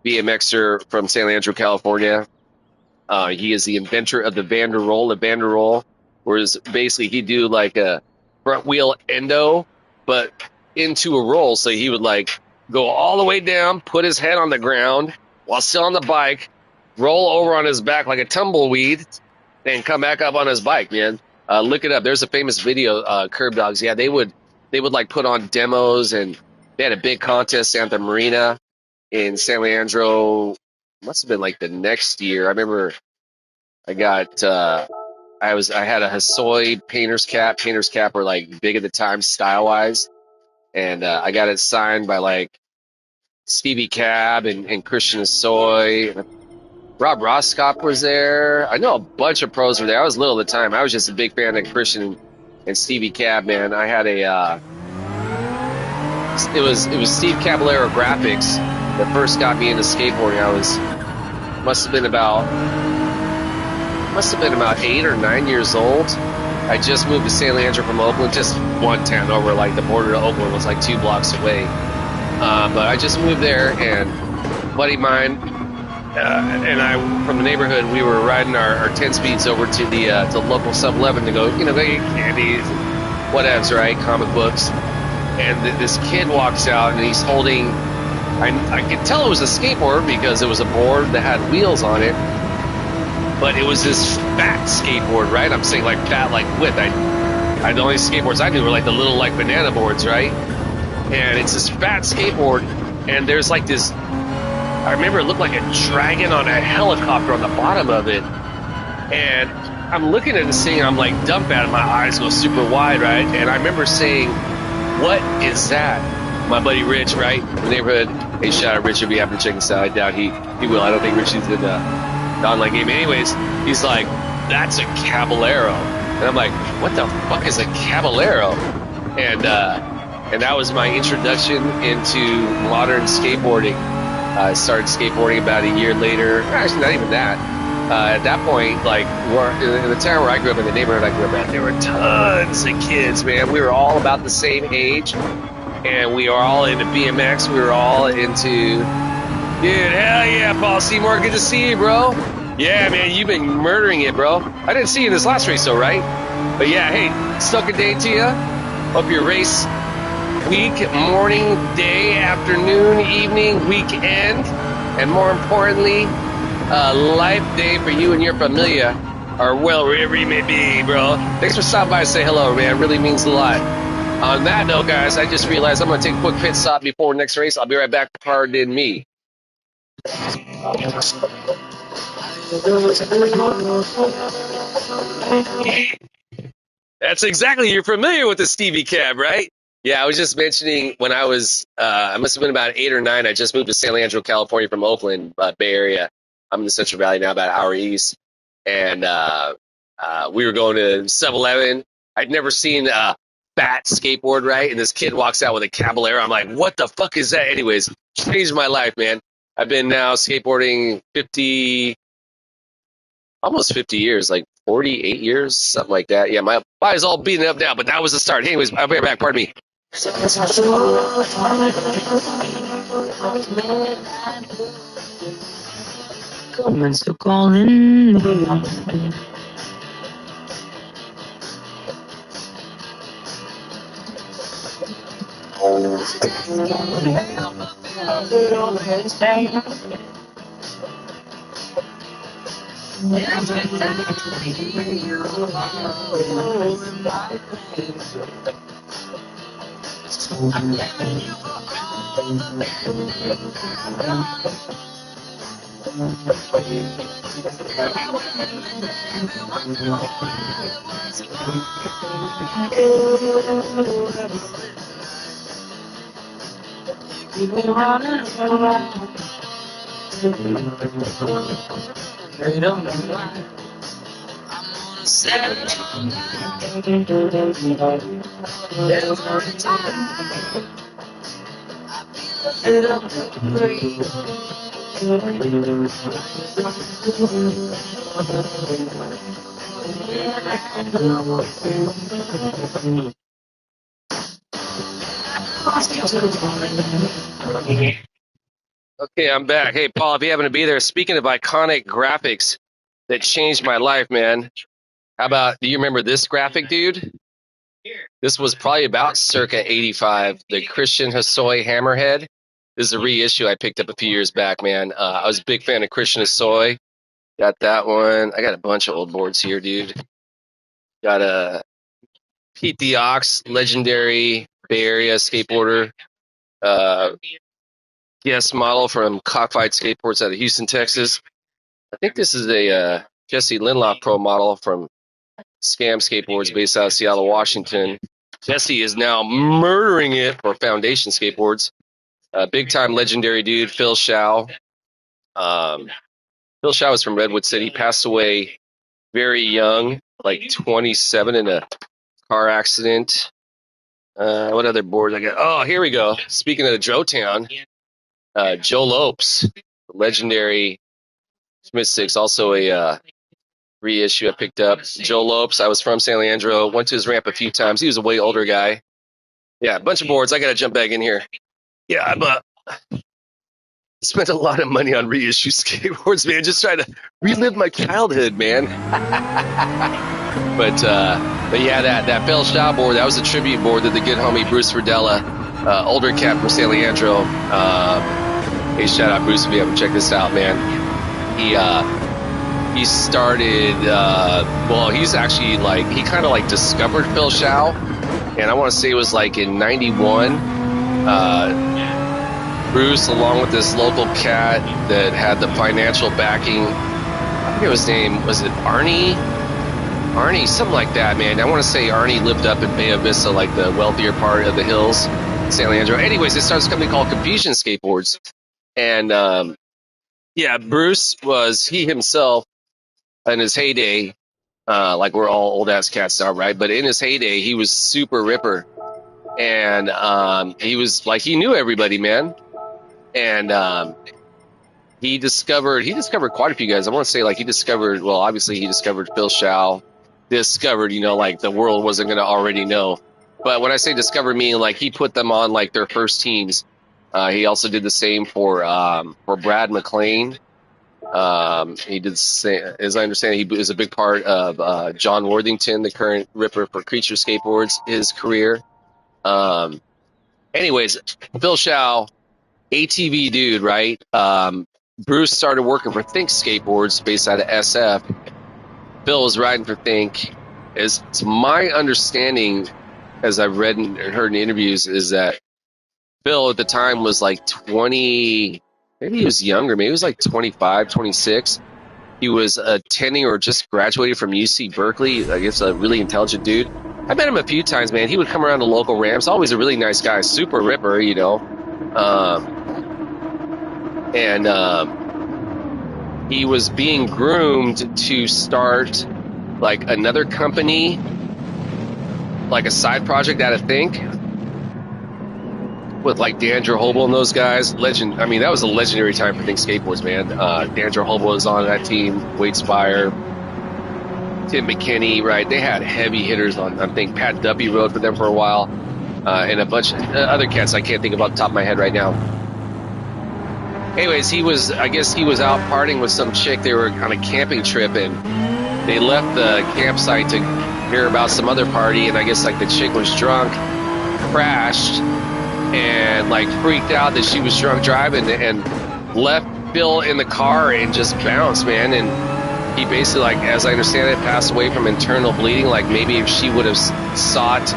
BMXer from San Leandro, California. He is the inventor of the Vander Roll. The Vander Roll was basically he'd do like a front wheel endo, but into a roll. So he would like go all the way down, put his head on the ground while still on the bike, roll over on his back like a tumbleweed, and come back up on his bike, man. Look it up. There's a famous video, Curb Dogs. Yeah, they would like put on demos, and they had a big contest down at the marina in San Leandro. Must have been like the next year. I remember I got I had a Hosoi painter's cap. Painter's cap were like big at the time, style wise, and I got it signed by like Stevie Cab and Christian Soy. Rob Roskop was there. I know a bunch of pros were there. I was little at the time. I was just a big fan of Christian and Stevie Cab, man. I had it was Steve Caballero Graphics that first got me into skateboarding. Must have been about 8 or 9 years old. I just moved to San Leandro from Oakland, just one town over, like the border to Oakland was like 2 blocks away. But I just moved there, and a buddy of mine and I, from the neighborhood, we were riding our 10 speeds over to the local 7-Eleven to go, get candies, whatevs, right? Comic books. And this kid walks out, and he's holding, I could tell it was a skateboard because it was a board that had wheels on it. But it was this fat skateboard, right? I'm saying like fat, like width. The only skateboards I knew were like the little like banana boards, right? And it's this fat skateboard, and there's like this, I remember it looked like a dragon on a helicopter on the bottom of it. And I'm looking at this thing, and I'm like dumbfounded. My eyes go super wide, right? And I remember saying, what is that? My buddy Rich, right? In the neighborhood. Hey, shout out Rich if you happen to check this out. I doubt he will. I don't think Rich is in the online game. Anyways, he's like, that's a Caballero. And I'm like, what the fuck is a Caballero? And that was my introduction into modern skateboarding. I started skateboarding about a year later. Actually, not even that. At that point, like, in the town where I grew up, in the neighborhood I grew up at, there were tons of kids, man. We were all about the same age, and we were all into BMX. We were all into, dude, hell yeah, Paul Seymour, good to see you, bro. Yeah, man, you've been murdering it, bro. I didn't see you in this last race, though, right? But yeah, hey, stuck a day to you. Hope your race week, morning, day, afternoon, evening, weekend, and more importantly, life day for you and your familia are well wherever you may be, bro. Thanks for stopping by and say hello, man. It really means a lot. On that note, guys, I just realized I'm going to take a quick pit stop before next race. I'll be right back. Pardon me. That's exactly, you're familiar with the Stevie Cab, right? Yeah, I was just mentioning when I was, I must have been about 8 or 9. I just moved to San Leandro, California from Oakland, Bay Area. I'm in the Central Valley now, about an hour east. And we were going to 7-Eleven. I'd never seen a fat skateboard, right? And this kid walks out with a Caballero. I'm like, what the fuck is that? Anyways, changed my life, man. I've been now skateboarding almost 50 years, like 48 years, something like that. Yeah, my body's all beaten up now, but that was the start. Anyways, I'll be right back. Pardon me. Comments to calling. Okay, I'm back. Hey, Paul, if you happen to be there, speaking of iconic graphics that changed my life, man, how about, do you remember this graphic, dude? This was probably about circa 85, the Christian Hosoi Hammerhead. This is a reissue I picked up a few years back, man. I was a big fan of Christian Hosoi. Got that one. I got a bunch of old boards here, dude. Got a Pete the Ox, legendary Bay Area skateboarder. Guest model from Cockfight Skateboards out of Houston, Texas. I think this is a Jesse Linloff Pro model from Scam Skateboards based out of Seattle, Washington. Jesse is now murdering it for Foundation Skateboards. Big time legendary dude, Phil Shao. Phil Shao was from Redwood City. Passed away very young, like 27 in a car accident. What other boards I got? Oh, here we go. Speaking of Drotown, Joe Lopes, legendary Smith Six, also a reissue I picked up. Joe Lopes, I was from San Leandro, went to his ramp a few times. He was a way older guy. Yeah, a bunch of boards. I got to jump back in here. Yeah, I'm spent a lot of money on reissue skateboards, man. Just trying to relive my childhood, man. But yeah, that Phil Shaw board, that was a tribute board to the good homie Bruce Verdella, older cat from San Leandro. Hey, shout out Bruce if you haven't checked this out, man. He started. Well, he's actually he kind of discovered Phil Shaw, and I want to say it was in '91. Bruce, along with this local cat that had the financial backing, I forget his name, was it Arnie? Arnie, something like that, man. I want to say Arnie lived up in Bay Vista, the wealthier part of the hills, San Leandro. Anyways, it starts a company called Confusion Skateboards. And, yeah, Bruce was, he himself, in his heyday, we're all old-ass cats now, right? But in his heyday, he was super ripper. And he was, he knew everybody, man. And he discovered quite a few guys. I want to say he discovered, well, obviously he discovered Phil Shaw, discovered, the world wasn't going to already know. But when I say discover, meaning he put them on their first teams. He also did the same for Brad McLean. He did the same, as I understand, he was a big part of John Worthington, the current ripper for Creature Skateboards, his career. Anyways, Phil Shaw, ATV dude, right? Bruce started working for Think Skateboards based out of SF. Phil was riding for Think. It's my understanding, as I've read and heard in interviews, is that Phil at the time was 20, maybe he was younger, maybe he was 25, 26. He was attending or just graduated from UC Berkeley. I guess a really intelligent dude. I met him a few times, man. He would come around to local ramps. Always a really nice guy, super ripper, And he was being groomed to start another company, a side project out of Think, with Dandra Hobo and those guys. Legend. I mean, that was a legendary time for Think Skateboards, man. Dandra Hobo was on that team. Wade Spire, Tim McKinney, right? They had heavy hitters on Think. Pat Duffy rode for them for a while, and a bunch of other cats I can't think of off the top of my head right now. Anyways, I guess he was out partying with some chick. They were on a camping trip, and they left the campsite to hear about some other party, and I guess the chick was drunk, crashed, and freaked out that she was drunk driving, and left Phil in the car and just bounced, man. And he basically, as I understand it, passed away from internal bleeding. Maybe if she would have sought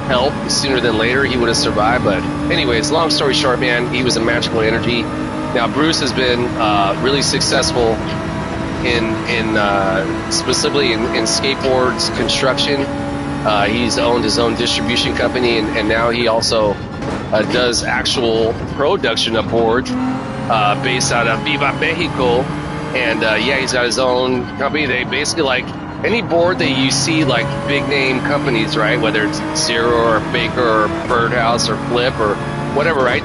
help sooner than later, he would have survived. But anyways, long story short, man, he was a magical energy. Now, Bruce has been really successful in specifically in skateboards construction. He's owned his own distribution company, and now he also does actual production of boards based out of Viva Mexico. And yeah, he's got his own company. They basically any board that you see big name companies, right? Whether it's Zero or Baker or Birdhouse or Flip or whatever, right?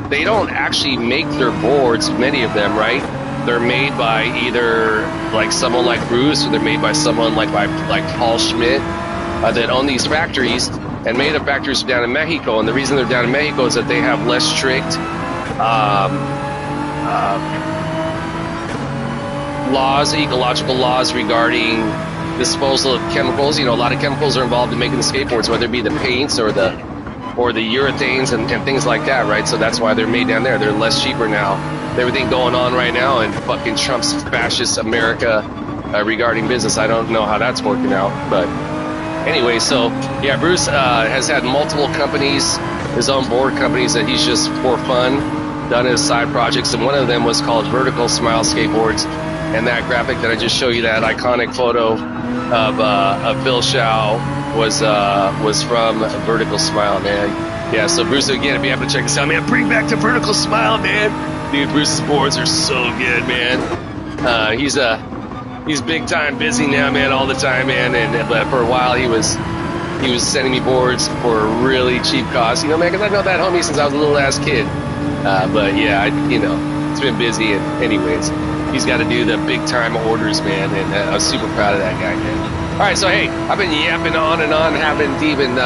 They don't actually make their boards, many of them, right? They're made by either someone like Bruce, or they're made by someone like Paul Schmidt that own these factories, and many of the factories are down in Mexico. And the reason they're down in Mexico is that they have less strict laws, ecological laws regarding disposal of chemicals. A lot of chemicals are involved in making the skateboards, whether it be the paints or the urethanes and things like that, right? So that's why they're made down there. They're less cheaper now. Everything going on right now in fucking Trump's fascist America regarding business. I don't know how that's working out, but anyway, so yeah, Bruce has had multiple companies, his own board companies that he's just for fun done as side projects, and one of them was called Vertical Smile Skateboards. And that graphic that I just showed you, that iconic photo of Phil Shaw, was from Vertical Smile, man. Yeah, so Bruce, again, if you happen to check this out, man, bring back the vertical smile, man. Dude, Bruce's boards are so good, man. He's big time busy now, man, all the time, man. But for a while, he was sending me boards for a really cheap cost, you know, man, because I've known that homie since I was a little ass kid. But yeah, it's been busy. And anyways, he's got to do the big time orders, man, and I'm super proud of that guy, man. All right, so hey, I've been yapping on and on, haven't even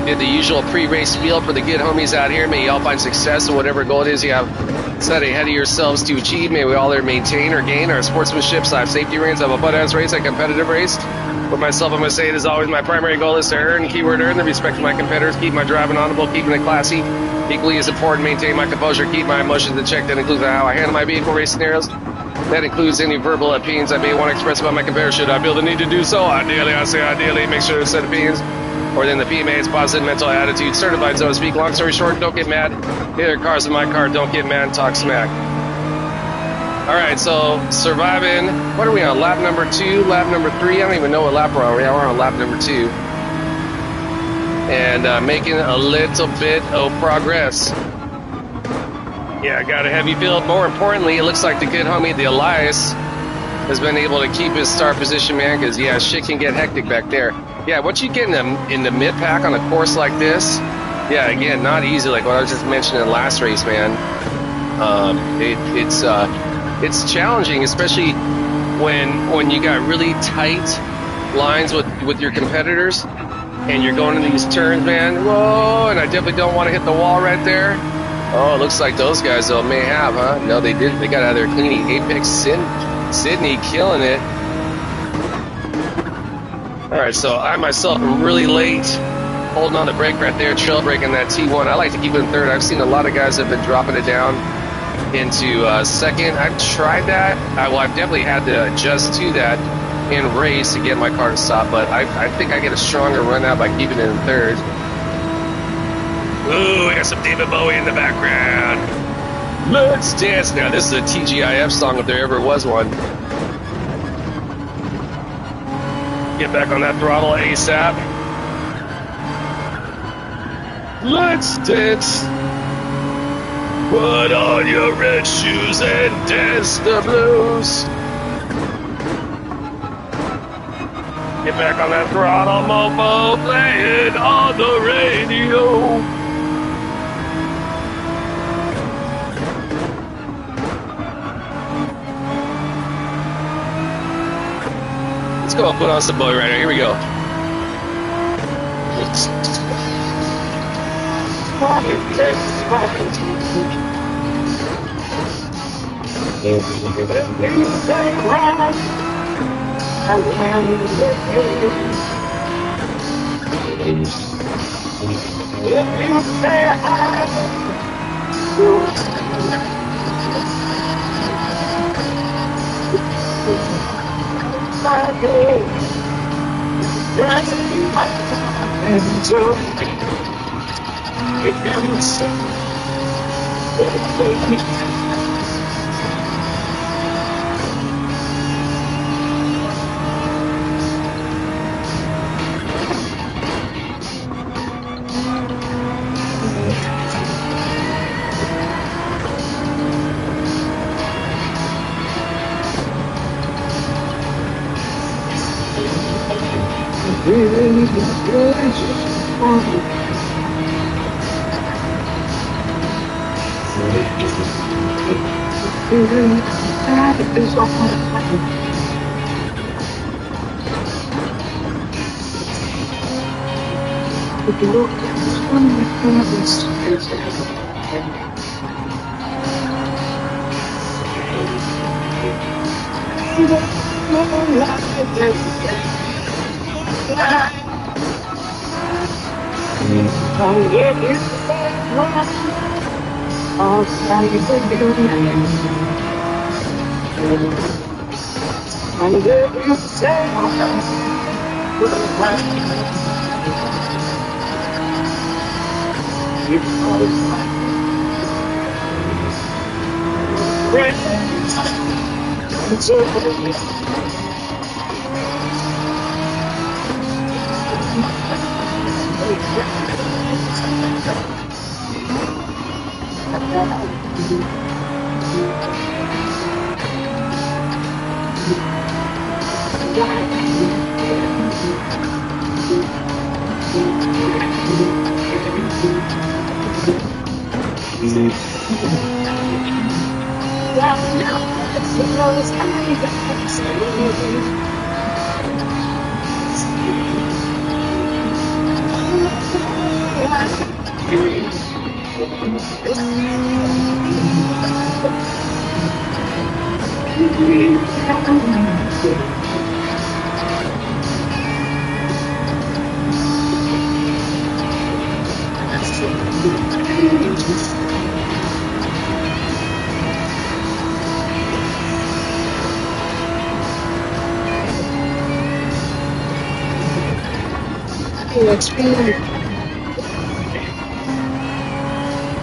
did the usual pre-race spiel for the good homies out here. May y'all find success in whatever goal it is you have set ahead of yourselves to achieve. May we all there maintain or gain our sportsmanship / safety reins of a butt-ass race, a competitive race. For myself, I'm going to say it is always my primary goal is to earn the respect of my competitors, keep my driving honorable, keeping it classy. Equally as important, maintain my composure, keep my emotions in check. That includes how I handle my vehicle race scenarios. That includes any verbal opinions I may want to express about my competitor. Should I feel the need to do so? Ideally, make sure to set opinions. Or then the PMA's positive mental attitude, certified, so to speak. Long story short, don't get mad. Neither car's in my car, don't get mad and talk smack. All right, so surviving. What are we on? Lap number 2, lap number 3? I don't even know what lap we're on. Yeah, we're on lap number 2. And making a little bit of progress. Yeah, I got a heavy field. More importantly, it looks like the good homie, the Elias, has been able to keep his start position, man, because, yeah, shit can get hectic back there. Yeah, once you get in the mid-pack on a course like this, yeah, again, not easy, like what I was just mentioning in the last race, man. It's challenging, especially when you got really tight lines with your competitors, and you're going into these turns, man. Whoa, and I definitely don't want to hit the wall right there. Oh, it looks like those guys, though, may have, huh? No, they didn't. They got out of there cleaning. Apex Sydney killing it. All right, so I myself am really late, holding on the brake right there, trail braking that T1. I like to keep it in third. I've seen a lot of guys that have been dropping it down into second. I've tried that. I've definitely had to adjust to that in race to get my car to stop, but I think I get a stronger run out by keeping it in third. Ooh, we got some David Bowie in the background. Let's dance. Now, this is a TGIF song if there ever was one. Get back on that throttle ASAP. Let's dance. Put on your red shoes and dance the blues. Get back on that throttle, mofo. Play it on the radio. Let's go put on some Bowie right now. Here we go.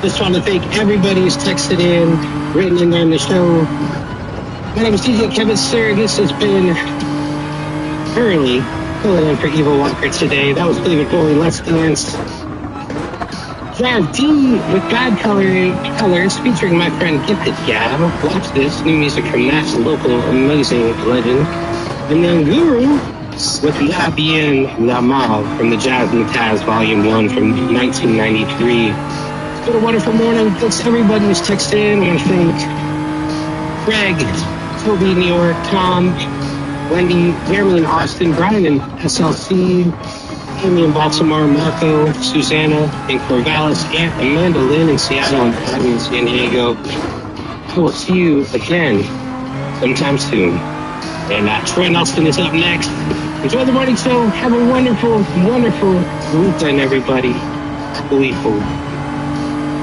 Just want to thank everybody who's texted in, written in on the show. My name is DJ Kevin Sir. This has been Hurley filling in for Evil Walker today. That was David Bowie, Let's Dance. Jav D with God Colors featuring my friend Gifted Gab. Watch this. New music from that local amazing legend. And then Guru with La Bien La Mal from the Jazz and the Taz Volume 1 from 1993. It's been a wonderful morning. Thanks to everybody who's texted in. I want to thank Greg, Toby, New York, Tom, Wendy, Jeremy in Austin, Brian in SLC, Amy in Baltimore, Marco, Susanna in Corvallis, Aunt Amanda Lynn in Seattle, and Patty in San Diego. I will see you again sometime soon. And Troy Nelson is up next. Enjoy the morning show. Have a wonderful, wonderful weekend, everybody. Gleeful.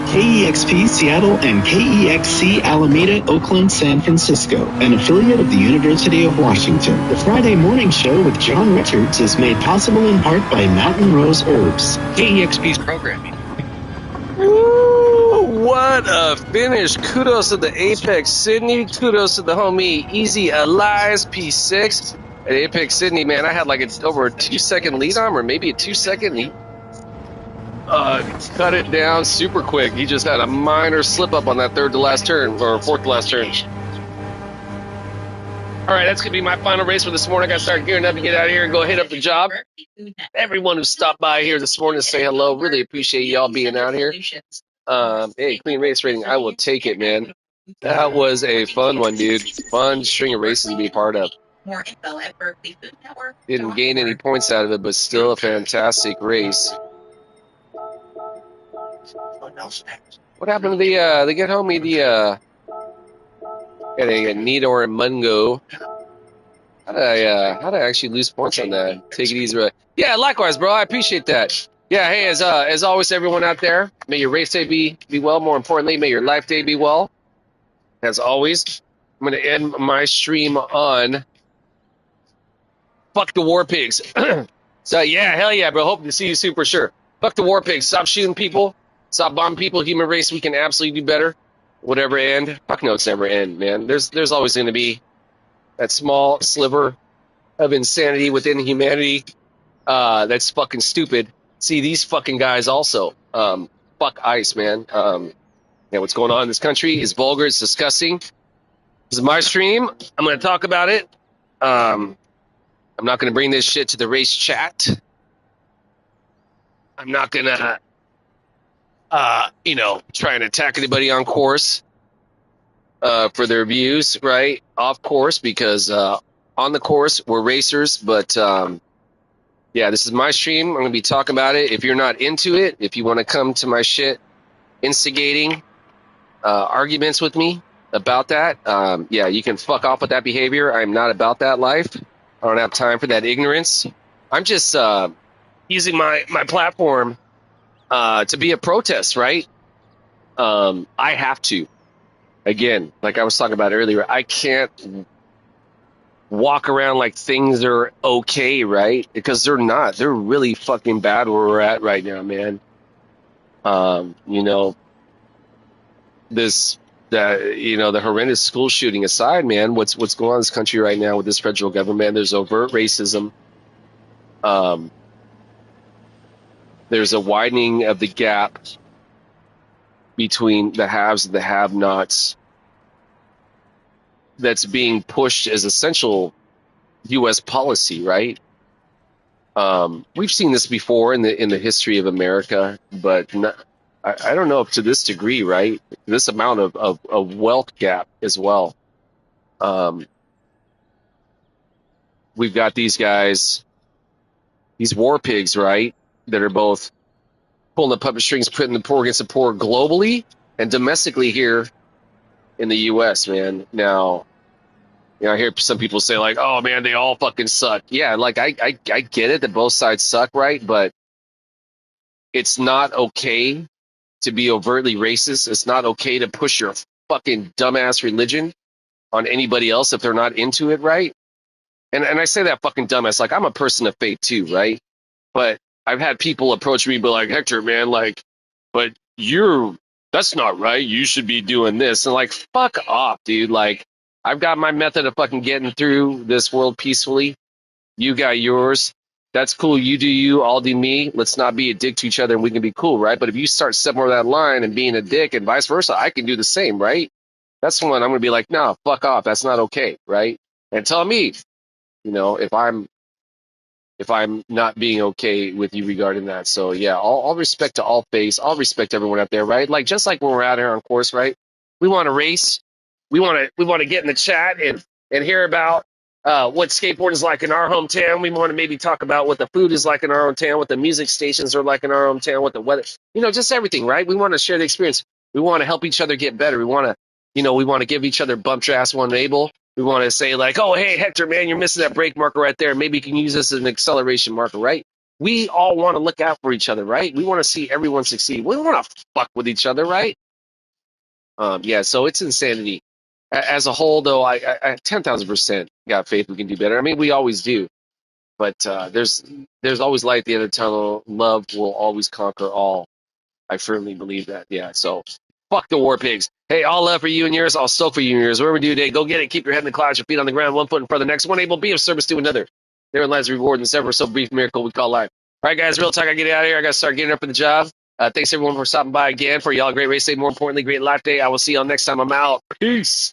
KEXP Seattle and KEXC Alameda, Oakland, San Francisco, an affiliate of the University of Washington. The Friday morning show with John Richards is made possible in part by Mountain Rose Herbs. KEXP's programming. Ooh, what a finish. Kudos to the Apex Sydney. Kudos to the homie Easy Elias P6 at Apex Sydney. Man, I had like over a 2-second lead on, or maybe a 2-second. He cut it down super quick. He just had a minor slip up on that third to last turn, or fourth to last turn. All right, that's going to be my final race for this morning. I got to start gearing up to get out of here and go hit up the job. Everyone who stopped by here this morning to say hello, really appreciate y'all being out here. Hey, clean race rating, I will take it, man. That was a fun one, dude. Fun string of races to be part of. Didn't gain any points out of it, but still a fantastic race. What happened to the get homie, the Nidor and Mungo? How did I actually lose points on that? Take it easy, bro. Yeah, likewise, bro. I appreciate that. Yeah, hey, as always, everyone out there, may your race day be well. More importantly, may your life day be well. As always, I'm gonna end my stream on fuck the war pigs. So yeah, hell yeah, bro. Hope to see you soon for sure. Fuck the war pigs. Stop shooting people. Stop bombing people. Human race, we can absolutely do better. Whatever end. Fuck no, it's never end, man. There's always going to be that small sliver of insanity within humanity that's fucking stupid. See, these fucking guys also. Fuck ICE, man. Yeah, what's going on in this country is vulgar. It's disgusting. This is my stream. I'm going to talk about it. I'm not going to bring this shit to the race chat. I'm not going to try and attack anybody on course for their views, right? Off course, because on the course, we're racers. But, yeah, this is my stream. I'm going to be talking about it. If you're not into it, if you want to come to my shit instigating arguments with me about that, yeah, you can fuck off with that behavior. I'm not about that life. I don't have time for that ignorance. I'm just using my platform to be a protest, right? I have to. Again, like I was talking about earlier, I can't walk around like things are okay, right? Because they're not. They're really fucking bad where we're at right now, man. The horrendous school shooting aside, man, what's going on in this country right now with this federal government? There's overt racism. there's a widening of the gap between the haves and the have-nots that's being pushed as essential U.S. policy, right? We've seen this before in the history of America, but I don't know if to this degree, right? This amount of wealth gap as well. We've got these guys, these war pigs, right? That are both pulling the puppet strings, putting the poor against the poor globally and domestically here in the U.S., man. Now, I hear some people say like, "Oh man, they all fucking suck." Yeah, like I get it that both sides suck, right? But it's not okay to be overtly racist. It's not okay to push your fucking dumbass religion on anybody else if they're not into it, right? And I say that fucking dumbass, like I'm a person of faith too, right? But I've had people approach me and be like, Hector, man, like, but that's not right. You should be doing this. And like, fuck off, dude. Like, I've got my method of fucking getting through this world peacefully. You got yours. That's cool. You do you, I'll do me. Let's not be a dick to each other and we can be cool, right? But if you start stepping over that line and being a dick and vice versa, I can do the same, right? That's when I'm going to be like, no, fuck off. That's not okay, right? And tell me, if I'm not being okay with you regarding that. So yeah, all respect to all faiths, all respect to everyone out there, right? Like just like when we're out here on course, right? We want to race, we want to get in the chat and hear about what skateboard is like in our hometown. We want to maybe talk about what the food is like in our hometown, what the music stations are like in our hometown, what the weather, just everything, right? We want to share the experience. We want to help each other get better. We want to give each other bump your ass when able. We want to say like, oh, hey, Hector, man, you're missing that brake marker right there. Maybe you can use this as an acceleration marker, right? We all want to look out for each other, right? We want to see everyone succeed. We don't want to fuck with each other, right? Yeah, so it's insanity. As a whole, though, I 10,000% got faith we can do better. I mean, we always do. But there's always light at the end of the tunnel. Love will always conquer all. I firmly believe that. Yeah, so fuck the war pigs. Hey, all love for you and yours. I'll soak for you and yours. Whatever we do today, go get it. Keep your head in the clouds, your feet on the ground, one foot in front of the next. One able to be of service to another. Therein lies the reward in this ever so brief miracle we call life. All right, guys, real talk. I get out of here. I got to start getting up for the job. Thanks, everyone, for stopping by again. For y'all, great race day. More importantly, great life day. I will see y'all next time I'm out. Peace.